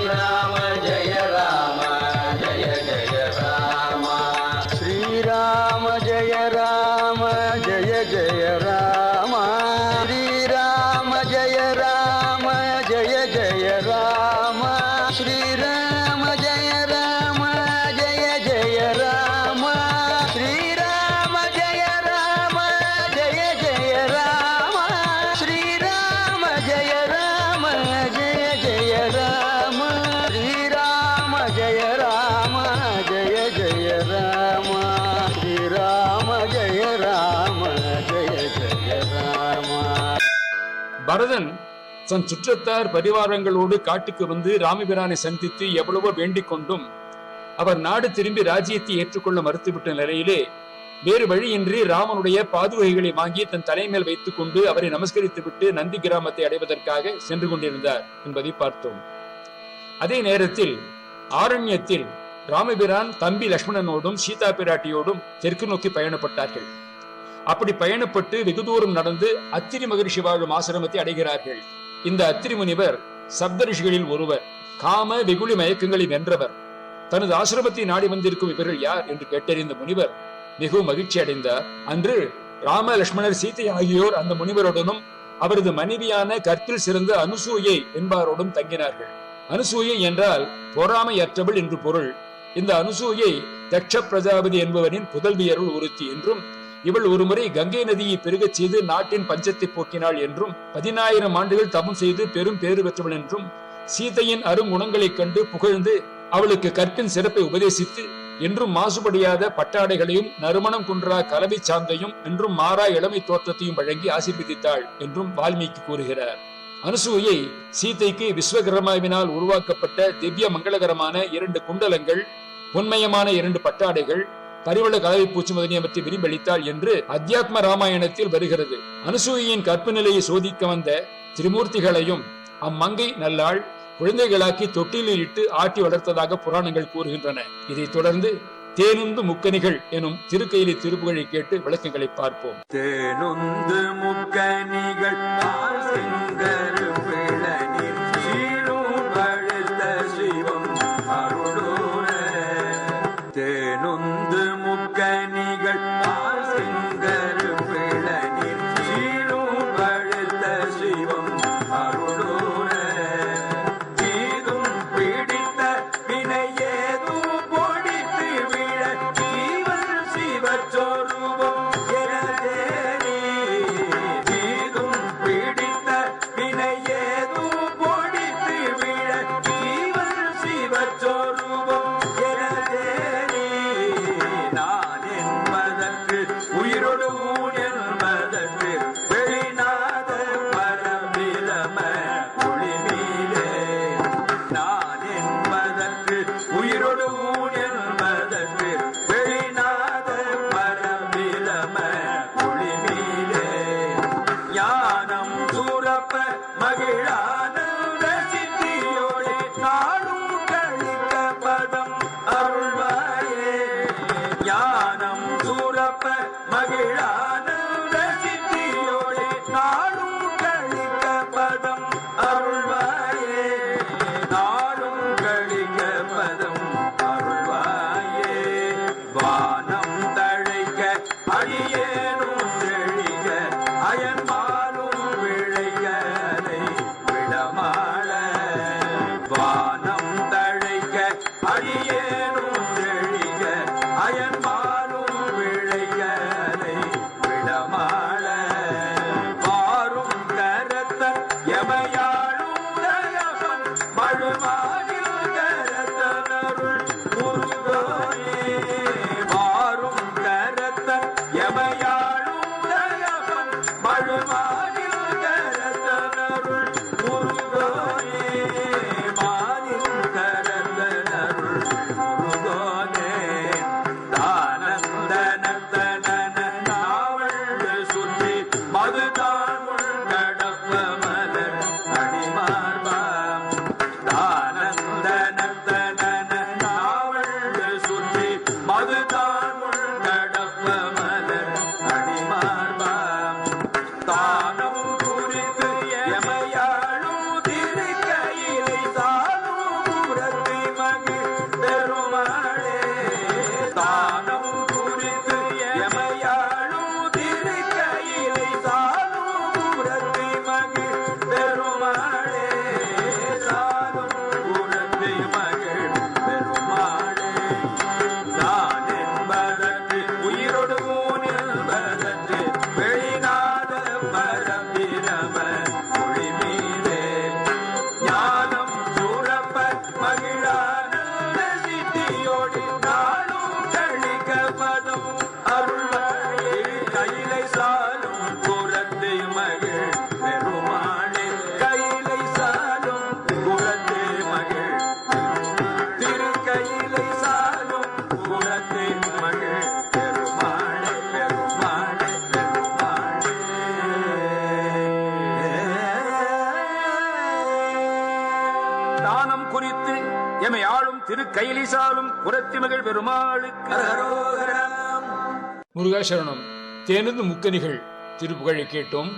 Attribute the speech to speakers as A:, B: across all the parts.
A: श्रीराम जय राम जय जय राम श्रीराम जय राम जय जय राम श्रीराम जय राम जय जय राम श्रीराम जय राम जय जय राम श्रीराम जय राम जय जय राम श्रीराम जय राम जय जय राम श्रीराम जय राम जय जय राम श्रीराम जय राम जय जय राम.
B: பரதன் தன் சுற்றத்தார் பரிவாரங்களோடு காட்டுக்கு வந்து ராமபிரானை சந்தித்து எவ்வளவோ வேண்டிக் கொண்டும் அவர் நாடு திரும்பி ராஜ்யத்தை ஏற்றுக்கொள்ள மறுத்துவிட்ட நிலையிலே வேறு வழியின்றி ராமனுடைய பாதுகைகளை வாங்கி தன் தலைமேல் வைத்துக் கொண்டு அவரை நமஸ்கரித்து விட்டு நந்தி கிராமத்தை அடைவதற்காக சென்று கொண்டிருந்தார் என்பதை பார்த்தோம். அதே நேரத்தில் ஆரண்யத்தில் ராமபிரான் தம்பி லட்சுமணனோடும் சீதா பிராட்டியோடும் தெற்கு நோக்கி பயணப்பட்டார்கள். அப்படி பயணப்பட்டு வெகு தூரம் நடந்து அத்திரி மகரிஷி வாழும் ஆசிரமத்தை அடைகிறார்கள். இந்த அத்திரி முனிவர் சப்த ரிஷிகளில் ஒருவர், காம வெகுளி மயக்கங்களை வென்றவர். தனது ஆசிரமத்தை நாடி வந்திருக்கும் இவர்கள் யார் என்று கேட்டறிந்த முனிவர் மிகவும் மகிழ்ச்சி அடைந்தார். அன்று ராம லட்சுமணர் சீதை ஆகியோர் அந்த முனிவருடனும் அவரது மனைவியான கற்பில் சிறந்த அனுசூயை என்பாரோடும் தங்கினார்கள். அனுசூயை என்றால் பொறாமையற்றவள் என்று பொருள். இந்த அனுசூயை தட்ச பிரஜாபதி என்பவரின் புதல்வியருள் ஒருத்தி என்றும், இவள் ஒருமுறை கங்கை நதியை பெருகச் செய்து நாட்டின் பஞ்சத்தை போக்கினாள் என்றும், 10,000 ஆண்டுகள் தபம் செய்து பெரும் பேறு பெற்றவள் என்றும், சீதையின் அருங்குணங்களைக் கண்டு புகழ்ந்து அவளுக்கு கற்பின் சிறப்பை உபதேசித்து என்றும் மாசுபடியாத பட்டாடைகளையும் நறுமணம் குன்றா கலவை சாந்தையும் என்றும் மாறா இளமை தோற்றத்தையும் வழங்கி ஆசீர்வதித்தாள் என்றும் வால்மீகி கூறுகிறார். அனுசூயை சீதைக்கு விஸ்வகர்மாவினால் உருவாக்கப்பட்ட திவ்ய மங்களகரமான 2 குண்டலங்கள், பொன்மயமான 2 பட்டாடைகள், பரிவள கலவை பூச்சி முதலியவற்றை விரும்பளித்தாள் என்று அத்தியாத்ம ராமாயணத்தில் வருகிறது. அனுசூயின் கற்பு நிலையை சோதிக்க வந்த திரிமூர்த்திகளையும் அம்மங்கை நல்லாள் குழந்தைகளாக்கி தொட்டிலில் இட்டு ஆட்டி வளர்த்ததாக புராணங்கள் கூறுகின்றன. இதைத் தொடர்ந்து தேனுந்து முக்கணிகள் எனும் திருக்கையிலி திருப்புகழை கேட்டு விளக்கங்களை பார்ப்போம்.
A: தேனுந்து முக்கணிகள் தேனுந்து முக்கணிகள் செங்கரு பிளநீர் சீரும் பழுத்த சிவம் அருளூர தீதும் பிடித்த வினையேதும் பொடித்து விழ ஜீவன் சிவச்சொருவம் எனதேனே தீதும் பிடித்த வினையேதும் பொடித்து விழ ஜீவன் சிவச்சொருவம் உயிரோடு ஊன் என்பதற்கு வெளிநாத பரமிலம ஒளிமீதே நான் என்பதற்கு உயிரோடு ஊன் என்பதற்கு வெளிநாத பரமிலம ஒளிமீதே ஞானம் சூரப்ப மகிழானந்த சித்தியோடு நாடும் கழிக்க பதம் அருள்வாயே ஞானம் சூரப்ப மகிழானந்த சித்தியோடு நாடும் கழிக்க பதம் அருள்வாயே நாடும் கழிக்க பதம் அருள்வாயே வானம் தழைக்க அடியேனும் செழிக்க அயன்மாலும் விழைகளை விடமாள வானம் தழைக்க அடியேனும் செழிக்க அயன்மாலும் விழைகளை விடமாள வாரும் கரத்த எமையாளும் தயவன் மழுமாகில் கரத்தனருள் முருகோயே வாரும் கரத்த எமையாளும் தயவன் மழுமாகில் கரத்தனருள் முருகோயே மானில் கரத்தனருள் முருகோனே சுற்றி மதுதான் கடப்ப மலர் அடிமார்பாம் தானந்த குறித்து எமை ஆளும் திரு கைலிசாலும் புறத்திமகள் பெருமாளுக்கு அரகரோகரம்.
B: முருகாசரணம். தேனது முக்கனிகள் திருப்புகழை கேட்டோம்.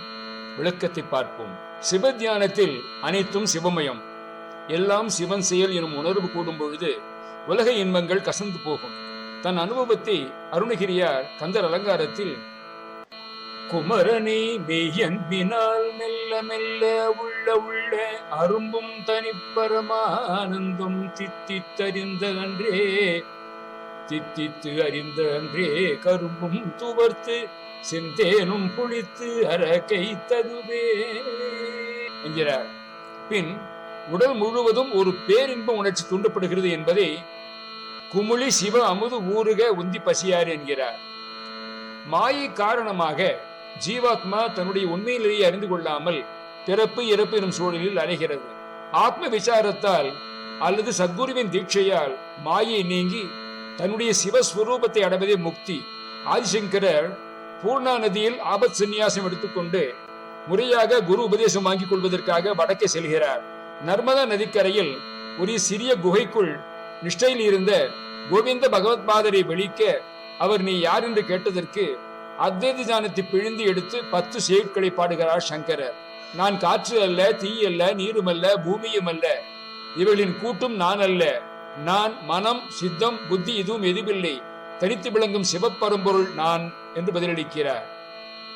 B: விளக்கத்தை பார்ப்போம். சிவத்தியானத்தில் அனைத்தும் சிவமயம், எல்லாம் சிவன் செயல் எனும் உணர்வு கூடும் பொழுது உலக இன்பங்கள் கசந்து போகும். தன் அனுபவத்தை அருணகிரியார் கந்தர் அலங்காரத்தில் குமரனே மெய்யன்பினால் மெல்ல மெல்ல உள்ள உள்ள அரும்பும் தனிப்பரமானந்தம் தித்தித்தறிந்த அன்றே தித்தித்து அறிந்த அன்றே கரும்பும் துவர்த்து செந்தேனும் புளித்து அரக்கை ததுவே என்கிறார். பின் உடல் முழுவதும் ஒரு பேரின்ப உணர்ச்சி தூண்டப்படுகிறது என்பதை குமுளி சிவ அமுது ஊறுக உந்தி பசியார் என்கிறார். மாயை காரணமாக ஜீவாத்மா தன்னுடைய உண்மையிலேயே அறிந்து கொள்ளாமல் பிறப்பு இறப்பு எனும் சூழலில் அலைகிறது. ஆத்ம விசாரத்தால் அல்லது சத்குருவின் தீட்சையால் மாயை நீங்கி தன்னுடைய சிவஸ்வரூபத்தை அடைவதே முக்தி. ஆதிசங்கரர் பூர்ணா நதியில் ஆபத் சந்நியாசம் எடுத்துக்கொண்டு முறையாக குரு உபதேசம் வாங்கிக் கொள்வதற்காக வடக்கே செல்கிறார். நர்மதா நதிக்கரையில் ஒரு சிறிய குகைக்குள் நிஷ்டையில் இருந்த கோவிந்த பகவத் பாதரை வெளிக்க அவர் நீ யார் என்று கேட்டதற்கு அத்வைத ஞானத்தை பிழிந்து எடுத்து 10 செய்யுட்களை பாடுகிறார் சங்கரர். நான் காற்று அல்ல, தீ அல்ல, நீரும் அல்ல, பூமியும் அல்ல, இவர்களின் கூட்டும் நான் அல்ல. நான் மனம், சித்தம், புத்தி இதுவும் எதுவில்லை, தனித்து விளங்கும் சிவப்பரம்பொருள் நான் என்று பதிலளிக்கிறார்.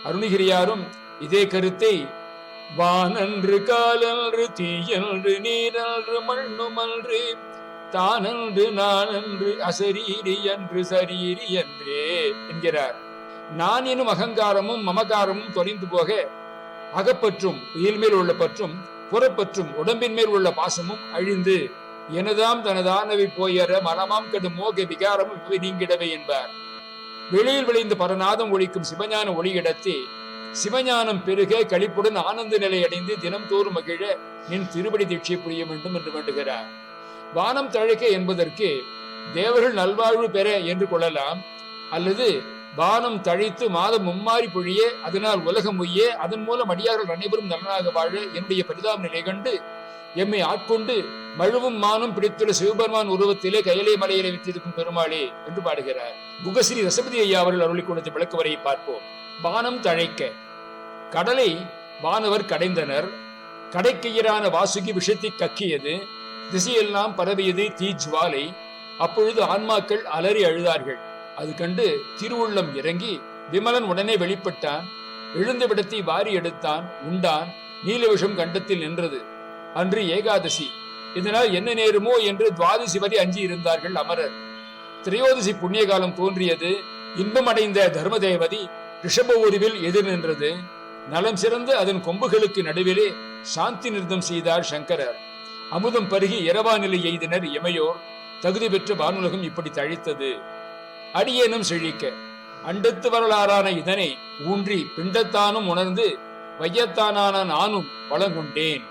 B: அருணகிரியாரும் இதே கருத்தை வானன்று காலன்று தீயன்று நீரன்று மண்ணுமன்று தானன்று நானன்று அசரீரி என்று சரீரி என்றே என்கிறார். நான் எனும் அகங்காரமும் மமகாரமும் தொலைந்து போக அகப்பற்றும் உயிர் மேல் உள்ள பற்றும் புறப்பற்றும் உடம்பின் மேல் உள்ள பாசமும் அழிந்து எனதாம் தனதானவை போயற மனமாம் கடும் மோக விகாரமும் இவை நீங்கிடவே என்பார். வெளியில் விளைந்த பரநாதம் ஒழிக்கும் சிவஞான ஒளியிடத்தே சிவஞானம் பெருக களிப்புடன் ஆனந்த நிலை அடைந்து தினம் தோறும் மகிழ என் திருவடி தீட்சை புரிய வேண்டும் என்று வேண்டுகிறார். வானம் தழைக்க என்பதற்கு தேவர்கள் நல்வாழ்வு பெற என்று கொள்ளலாம், அல்லது வானம் தழைத்து மாதம் மும்மாறி பொழிய அதனால் உலகம் உய்ய அதன் மூலம் அடியார்கள் அனைவரும் நலனாக வாழ என்னுடைய பரிதாப நிலை கண்டு எம்மை ஆட்கொண்டு மழுவும் மானும் பிடித்துள்ள சிவபெருமான் உருவத்திலே கையிலே மலையிலே வைத்திருக்கும் பெருமாளே என்று பாடுகிறார். குகஸ்ரீ ரசபதி ஐயா அவர்கள் அருளி கொடுத்த விளக்குவரையை பார்ப்போம். வானம் தழைக்க, கடலை வானவர் கடைந்தனர். கடைக்கையரான வாசுகி விஷத்தை கக்கியது, திசையெல்லாம் பரவியது தீஜ்வாலை. அப்பொழுது ஆன்மாக்கள் அலறி அழுதார்கள். அது கண்டு திருவுள்ளம் இறங்கி விமலன் உடனே வெளிப்பட்டான். எழுந்த விடத்தை வாரி எடுத்தான், உண்டான். நீலவிஷம் கண்டத்தில் நின்றது. அன்று ஏகாதசி. இதனால் என்ன நேருமோ என்று துவாதசி வரை அஞ்சி இருந்தார்கள் அமரர். திரையோதசி புண்ணிய காலம் தோன்றியது. இன்பம் அடைந்த தர்மதேவதி ரிஷப உருவில் எதிர் நின்றது. நலம் சிறந்து அதன் கொம்புகளுக்கு நடுவிலே சாந்தி நிறுத்தம் செய்தார் சங்கரர். அமுதம் பருகி இரவா நிலை எய்தினர் இமையோர். தகுதி பெற்ற வானுலகம் இப்படி தழைத்தது. அடியேனும் செழிக்க அண்டத்து வரலாறான இதனை ஊன்றி பிண்டத்தானும் உணர்ந்து வையத்தானான நானும் வளங்கொண்டேன்.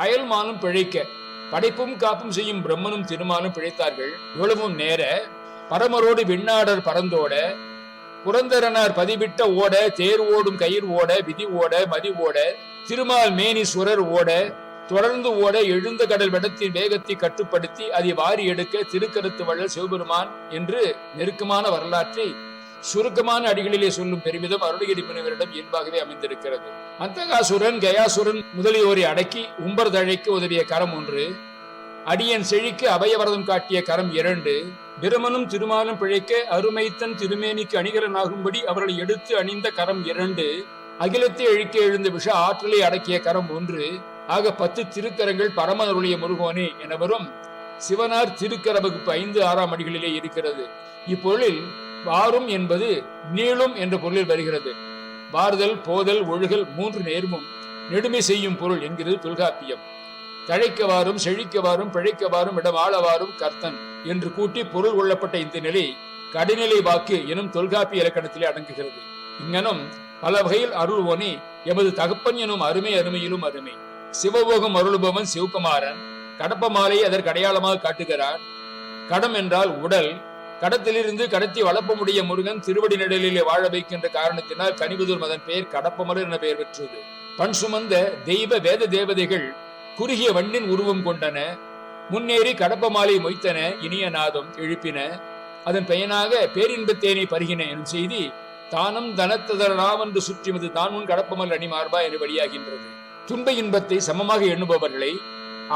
B: அயல்மானும் பிழைக்க படைப்பும் காப்பும் செய்யும் பிரம்மனும் திருமாலும் பிழைத்தார்கள். இவ்வளவும் நேர பரமரோடு விண்ணாடர் பரந்தோட புரந்தரனார் பதிவிட்ட ஓட தேர் ஓடும் கயிர் ஓட விதி ஓட மதி ஓட திருமால் மேனி சுரர் ஓட தொடர்ந்து ஓட எழுந்த கடல் வெடத்தின் வேகத்தை கட்டுப்படுத்தி அதை வாரி எடுக்க திருக்கருத்து வள்ளல் சிவபெருமான் என்று நெருக்கமான வரலாற்றை சுருக்கமான அடிகளிலே சொல்லும் பெருமிதம் அருணகிரி முனிவரிடம் இயல்பாகவே அமைந்திருக்கிறது. அந்தகாசுரன் கயாசுரன் முதலியோரை அடக்கி உம்பர் தழைக்க உதவிய கரம் 1, அடியன் செழிக்கு அபயவரதம் காட்டிய கரம் 2, பிரமனும் திருமாலும் பிழைக்க அருமைத்தன் திருமேனிக்கு அணிகலனாகும்படி அவர்களை எடுத்து அணிந்த கரம் 2, அகிலத்தை அழிக்க எழுந்த விஷ ஆற்றலை அடக்கிய கரம் 1 ஆக 10 திருக்கரங்கள் பரமருடைய முருகோனே எனவரும் சிவனார் திருக்கர வகுப்பு 5, 6 அடிகளிலே இருக்கிறது. இப்பொருளில் வாரும் என்பது நீளும் என்ற பொருளில் வருகிறது. வார்தல், போதல், ஒழுகல் 3 நேர்மும் நெடுமை செய்யும் பொருள் என்கிறது தொல்காப்பியம். தழைக்கவாறும் செழிக்கவாறும் பிழைக்கவாறும் இடம் ஆளவாறும் கர்த்தன் என்று கூட்டி பொருள் கொள்ளப்பட்ட இந்த நிலை கடைநிலை வாக்கு எனும் தொல்காப்பிய இலக்கணத்திலே அடங்குகிறது. இங்கனம் பல வகையில் அருள்வோனே எமது தகப்பன் எனும் அருமை அருமையிலும் அருமை. சிவபோகம் அருள்பவன் சிவகுமாரன் கடப்ப மாலை அதற்கு அடையாளமாக காட்டுகிறான். கடம் என்றால் உடல். கடத்திலிருந்து கடத்தி வளர்ப்பமுடைய முருகன் திருவடி நிழலிலே வாழ வைக்கின்ற காரணத்தினால் கனிபுதூர் மதன் பெயர் கடப்பமலர் என பெயர் பெற்றது. பண் சுமந்த தெய்வ வேத தேவதைகள் குறுகிய வண்ணின் உருவம் கொண்டன. முன்னேறி கடப்ப மாலை மொய்த்தன இனிய நாதம் எழுப்பின. அதன் பயனாக பேரின்பத்தேனை பருகின எனும் செய்தி தானும் தனத்ததனாம் என்று சுற்றிமது தான் உன் கடப்பமல் அணிமார்பா என்று வெளியாகின்றது. துன்ப இன்பத்தை சமமாக எண்ணுபவர்களை,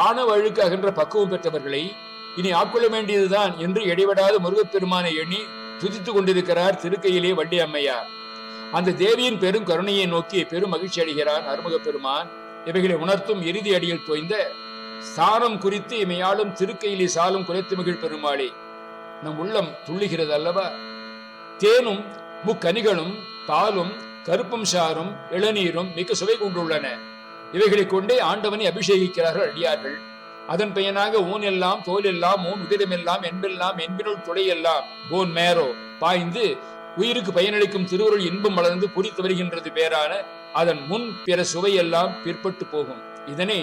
B: ஆணவ அழுக்கு அகன்ற பக்குவம் பெற்றவர்களை இனி ஆட்கொள்ள வேண்டியதுதான் என்று இடைவிடாத முருகப்பெருமானை எண்ணி துதித்துக் கொண்டிருக்கிறார் திருக்கையிலே வள்ளி அம்மையார். அந்த தேவியின் பெரும் கருணையை நோக்கி பெரும் மகிழ்ச்சி அடைகிறான் அருமுகப் பெருமான். இவைகளை உணர்த்தும் இறுதி அடியில் தோய்ந்த சாரம் குறித்து இமையாளும் திருக்கையிலே சாலும் குலைத்து மகிழ் பெருமாளே, நம் உள்ளம் துள்ளுகிறது அல்லவா? தேனும் முக்கனிகளும் பாலும் கருப்பும் சாரும் இளநீரும் மிக சுவை கொண்டுள்ளன. இவைகளை கொண்டே ஆண்டவனை அபிஷேகிக்கிறார்கள் அடியார்கள். அதன் பயனாக ஊன் எல்லாம் தோல் எல்லாம் ஊன் உதிரமெல்லாம் என்பெல்லாம் என்பினுள் துளையெல்லாம் போன் மேரோ பாய்ந்து உயிருக்கு பயனளிக்கும் திருவருள் இன்பம் வளர்ந்து புரித்து வருகின்றது. பேரான அதன் முன் பிற சுவையெல்லாம் பிற்பட்டு போகும். இதனை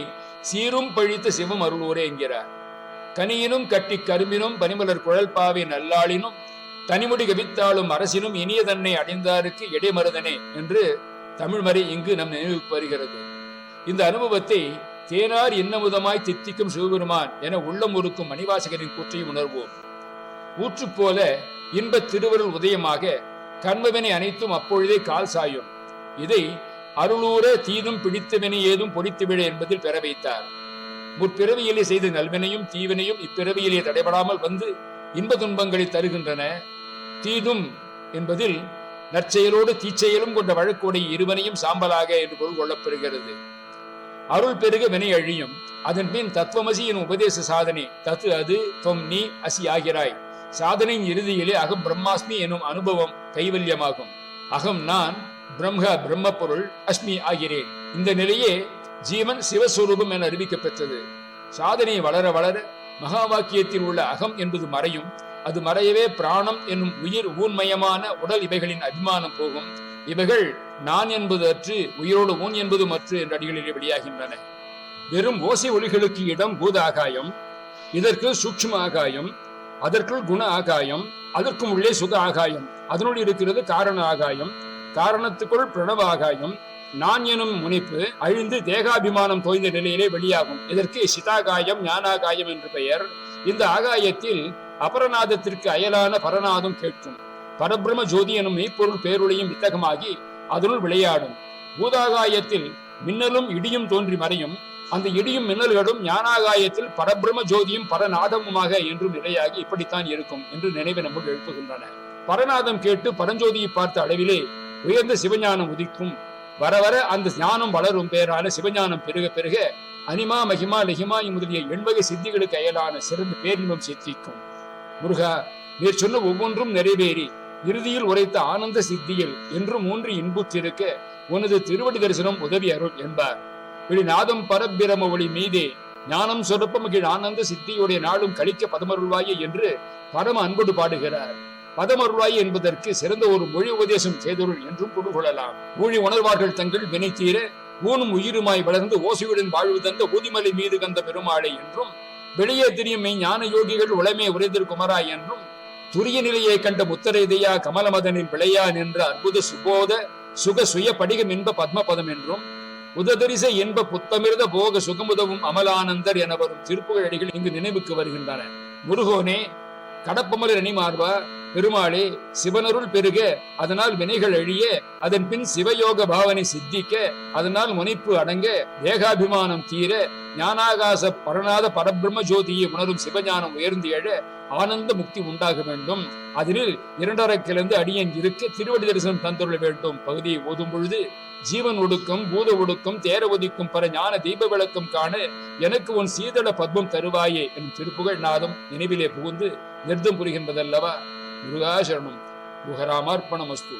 B: சீரும் பழித்த சிவம் அருள்வோரே என்கிறார். கனியினும் கட்டி கரும்பினும் பனிமலர் குழல் பாவை நல்லாளினும் தனிமுடி கவித்தாலும் அரசினும் இனிய தன்னை அடைந்தாருக்கு இடைமருதனே என்று தமிழ்மறை இங்கு நம் நினைவுக்கு வருகிறது. இந்த அனுபவத்தை தேனார் இன்னமுதமாய் தித்திக்கும் சிவபெருமான் என உள்ளம் உருக்கும் மணிவாசகரின் கூற்றையும் உணர்வோம். ஊற்று போல இன்பத் திருவருள் உதயமாக கண்மவினை அனைத்தும் அப்பொழுதே கால் சாயும். இதை அருளூர தீதும் பிடித்தவினை ஏதும் பொடித்துவிட என்பதில் பெற வைத்தார். முற்பிறவியிலே செய்த நல்வினையும் தீவினையும் இப்பிறவியிலே தடைபடாமல் வந்து இன்ப துன்பங்களை தருகின்றன. தீதும் என்பதில் நற்செயலோடு தீச்செயலும் கொண்ட வழக்குடைய இருவனையும் சாம்பலாக என்று பொருள் கொள்ளப்பெறுகிறது. அருள் பெருக வினை அழியும். அதன் பின் தத்துவமசி எனும் உபதேச சாதனை தத்து அது தொம் நீ அசி ஆகிறாய். சாதனையின் இறுதியிலே அகம் பிரம்மாஸ்மி எனும் அனுபவம் கைவல்யமாகும். அகம் நான், பிரம்ம பொருள், அஸ்மி ஆகிறேன். இந்த நிலையே ஜீவன் சிவஸ்வரூபம் என அறிவிக்கப்பெற்றது. சாதனை வளர வளர மகா வாக்கியத்தில் உள்ள அகம் என்பது மறையும். அது மறையவே பிராணம் என்னும் உயிர் ஊன்மயமான உடல் இவைகளின் அபிமானம் போகும். இவைகள் நான் என்பது அற்று உயிரோடு ஊன் என்பதும் அற்று என்ற அடிகளிலே வெளியாகின்றன. வெறும் ஓசை ஒலிகளுக்கு இடம் பூத ஆகாயம், இதற்கு சூக்ஷ்ம ஆகாயம், அதற்குள் குண ஆகாயம், அதற்கும் உள்ளே சுக ஆகாயம், அதனுள் இருக்கிறது காரண ஆகாயம், காரணத்துக்குள் பிரணவ ஆகாயம். நான் எனும் முனைப்பு அழிந்து தேகாபிமானம் தோய்ந்த நிலையிலே வெளியாகும். இதற்கு சிதாகாயம் ஞானாகாயம் என்று பெயர். இந்த ஆகாயத்தில் அபரநாதத்திற்கு அயலான பரநாதம் கேட்கும். பரபிரம ஜோதி எனும் மெய்ப்பொருள் பேருளையும் வித்தகமாகி அதனுள் விளையாடும். பூதாகாயத்தில் மின்னலும் இடியும் தோன்றி மறையும். அந்த இடியும் மின்னல்களும் ஞானாகாயத்தில் பரபிரம ஜோதியும் பரநாதமுமாக என்றும் நிலையாகி இப்படித்தான் இருக்கும் என்று நினைவை நம்முள் எழுப்புகின்றன. பரநாதம் கேட்டு பரஞ்சோதியை பார்த்த அளவிலே உயர்ந்த சிவஞானம் உதிக்கும். வர வர அந்த ஞானம் வளரும். பேரான சிவஞானம் பெருக பெருக அனிமா மகிமா லெகிமா முதலிய எண்வகை சித்திகளுக்கு அயலான சிறந்த பேரின்பம் சித்திக்கும். முருகா, நீர் சொன்ன ஒவ்வொன்றும் நிறைவேறி இறுதியில் உரைத்த ஆனந்த சித்தியில் என்றும் ஊன்றி இன்புற்றிருக்க உனது திருவடி தரிசனம் உதவி அருள் என்பார். வெளிநாதம் பரபிரம ஒளி மீதே ஞானம் சொரப்ப மகிழ் ஆனந்த சித்தியுடைய நாளும் கழிக்க பதமருள்வாயே என்று பரம அன்போடு பாடுகிறார். பதமருள்வாய் என்பதற்கு சிறந்த ஒரு மொழி உபதேசம் செய்தருள் என்றும் பொருள் கொள்ளலாம். ஊழி உணர்வார்கள் தங்கள் வினை தீர ஊனும் உயிருமாய் வளர்ந்து ஓசையுடன் வாழ்வு தந்த ஊதிமலை மீது கந்த பெருமாளை என்றும், வெளியே திரியும் ஞான யோகிகள் உளமே உரைதிருக்குமராய் என்றும், துரிய நிலையை கண்ட முத்தரைதையா கமலமதனில் விளையா நின்ற அற்புத சுபோத சுக சுய படிகம் என்ப பத்மபதம் என்றும், உததரிச என்ப புத்தமிர்த போக சுகமுதவும் அமலானந்தர் என வரும் திருப்புகழ் அடிகள் இங்கு நினைவுக்கு வருகின்றன. முருகோனே, கடப்பமலர் அணிமார்பா, பெருமாளே, சிவனருள் பெருக, அதனால் வினைகள் அழிய, அதன் பின் சிவயோக பாவனை சித்திக்க, அதனால் முனைப்பு அடங்க, தேகாபிமானம் தீர, ஞானாகாச பரநாத பரபிரம்ம ஜோதியை உணரும் சிவஞானம் உயர்ந்து எழ ஆனந்த முக்தி உண்டாக வேண்டும். அதில் இரண்டரை கிளந்து அடியன் இருக்க திருவடி தரிசனம் தந்துள்ள வேண்டும். பகுதியை ஓதும் பொழுது ஜீவன் ஒடுக்கம் பூத ஒடுக்கம் தேர ஒதுக்கும் பர ஞான தீப விளக்கம் காண எனக்கு உன் சீதள பத்மம் தருவாயே என் திருப்புகழ் நாதம் நினைவிலே புகுந்து நிறுத்தம் புரிகின்றதல்லவா. முருகா சரணம். குஹராமார்ப்பணமஸ்து.